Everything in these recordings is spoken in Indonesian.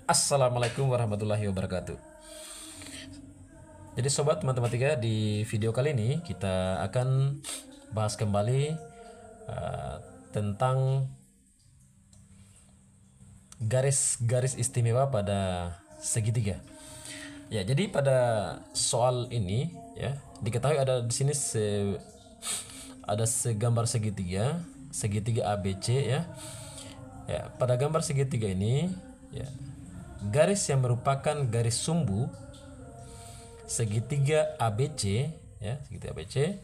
Assalamualaikum warahmatullahi wabarakatuh. Jadi sobat matematika, di video kali ini kita akan bahas kembali tentang garis-garis istimewa pada segitiga. Ya, jadi pada soal ini ya diketahui ada di sini ada segambar segitiga, segitiga ABC ya. Ya, pada gambar segitiga ini ya, garis yang merupakan garis sumbu segitiga ABC ya, segitiga ABC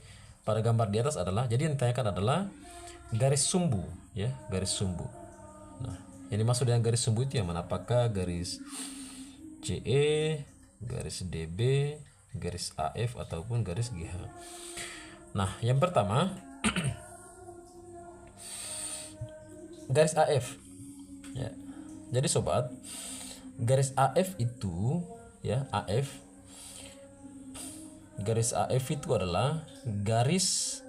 pada gambar di atas adalah, jadi yang ditanyakan adalah garis sumbu ya, garis sumbu. Nah, yang dimaksud dengan garis sumbu itu yang mana? Apakah garis CE, garis DB, garis AF ataupun garis GH? Nah, yang pertama garis AF ya. Jadi sobat, garis AF itu ya, garis AF itu adalah garis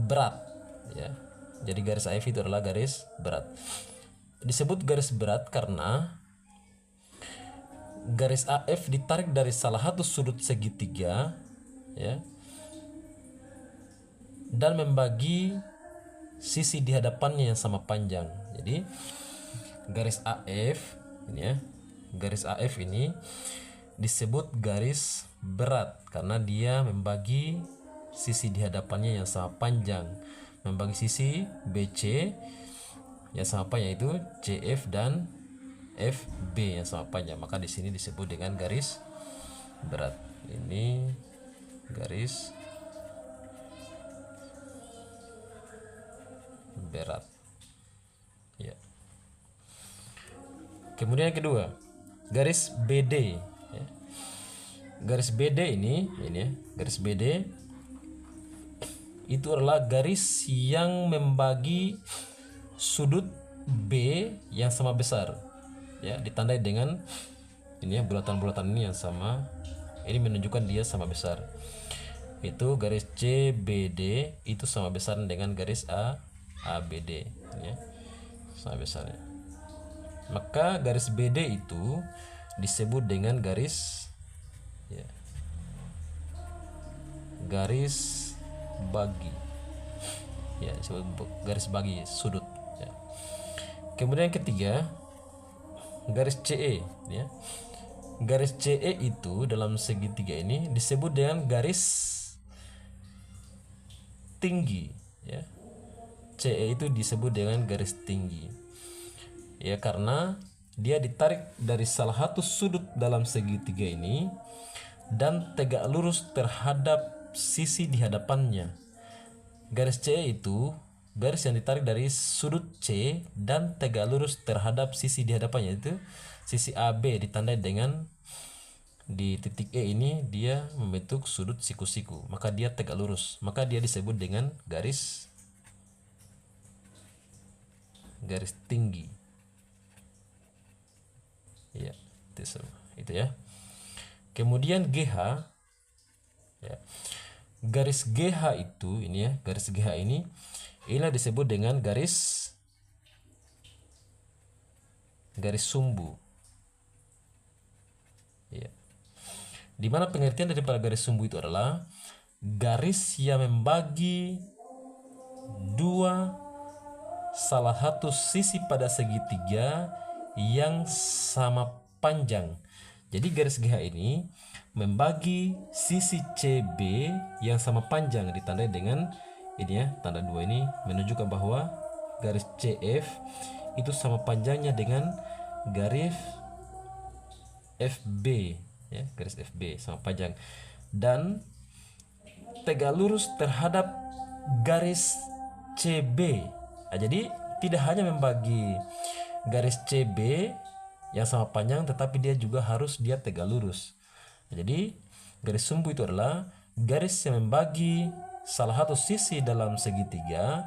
berat ya. Jadi garis AF itu adalah garis berat. Disebut garis berat karena garis AF ditarik dari salah satu sudut segitiga ya, dan membagi sisi di hadapannya yang sama panjang. Jadi garis AF ini ya, garis AF ini disebut garis berat karena dia membagi sisi di hadapannya yang sama panjang, membagi sisi BC yang sama panjang, yaitu CF dan FB yang sama panjang. Maka di sini disebut dengan garis berat. Ini garis berat ya. Kemudian yang kedua, garis BD ya. Garis BD ini ya, garis BD itu adalah garis yang membagi sudut B yang sama besar ya, ditandai dengan ini ya, bulatan-bulatan ini yang sama, ini menunjukkan dia sama besar. Itu garis CBD itu sama besar dengan garis ABD ya, sama besarnya. Maka garis BD itu disebut dengan garis ya, garis bagi ya, disebut garis bagi sudut ya. Kemudian yang ketiga, garis CE ya. Garis CE itu dalam segitiga ini disebut dengan garis tinggi ya. CE itu disebut dengan garis tinggi ya, karena dia ditarik dari salah satu sudut dalam segitiga ini dan tegak lurus terhadap sisi di hadapannya. Garis CE itu garis yang ditarik dari sudut C dan tegak lurus terhadap sisi di hadapannya, itu sisi AB ditandai dengan di titik E ini dia membentuk sudut siku-siku, maka dia tegak lurus, maka dia disebut dengan garis tinggi ya, itu ya. Kemudian GH ya. Garis GH itu ini ya, garis GH ini inilah disebut dengan garis sumbu ya. Dimana pengertian daripada garis sumbu itu adalah garis yang membagi dua salah satu sisi pada segitiga yang sama panjang. Jadi garis GH ini membagi sisi CB yang sama panjang, ditandai dengan ini ya, tanda dua ini menunjukkan bahwa garis CF itu sama panjangnya dengan garis FB ya, garis FB sama panjang dan tegak lurus terhadap garis CB. Nah, jadi tidak hanya membagi garis CB yang sama panjang, tetapi dia juga harus dia tegak lurus. Jadi garis sumbu itu adalah garis yang membagi salah satu sisi dalam segitiga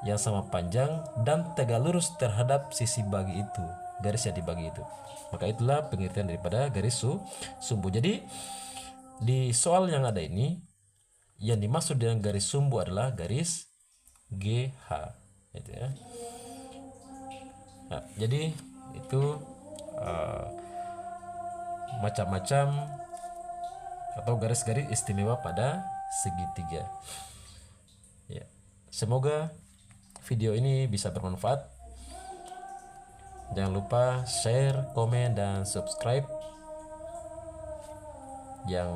yang sama panjang dan tegak lurus terhadap sisi bagi itu, garis yang dibagi itu. Maka itulah pengertian daripada garis sumbu. Jadi di soal yang ada ini, yang dimaksud dengan garis sumbu adalah garis GH itu ya. Nah, jadi itu eh, macam-macam atau garis-garis istimewa pada segitiga. Ya, semoga video ini bisa bermanfaat. Jangan lupa share, komen, dan subscribe yang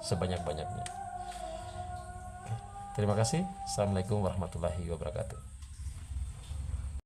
sebanyak-banyaknya. Terima kasih. Assalamualaikum warahmatullahi wabarakatuh.